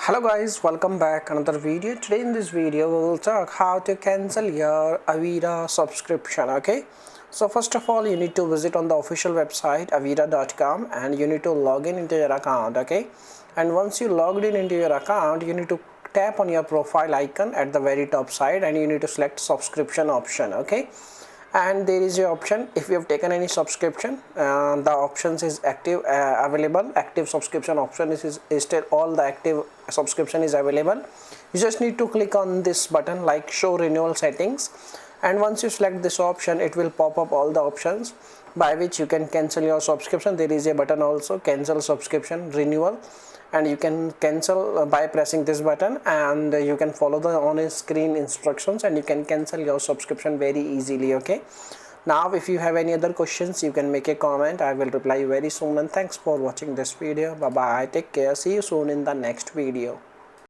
Hello guys, welcome back another video. Today in this video we will talk how to cancel your AVIRA subscription. Okay, so first of all you need to visit on the official website avira.com and you need to log in into your account. Okay, and once you logged in into your account, you need to tap on your profile icon at the very top side and you need to select subscription option. Okay, and there is a option if you have taken any subscription, the options is active, available active subscription option is still all the active subscription is available. You just need to click on this button like show renewal settings, and once you select this option it will pop up all the options by which you can cancel your subscription. There is a button also cancel subscription renewal, and you can cancel by pressing this button, and you can follow the on screen instructions and you can cancel your subscription very easily. Okay, now if you have any other questions you can make a comment. I will reply you very soon, and thanks for watching this video. Bye bye, take care, see you soon in the next video.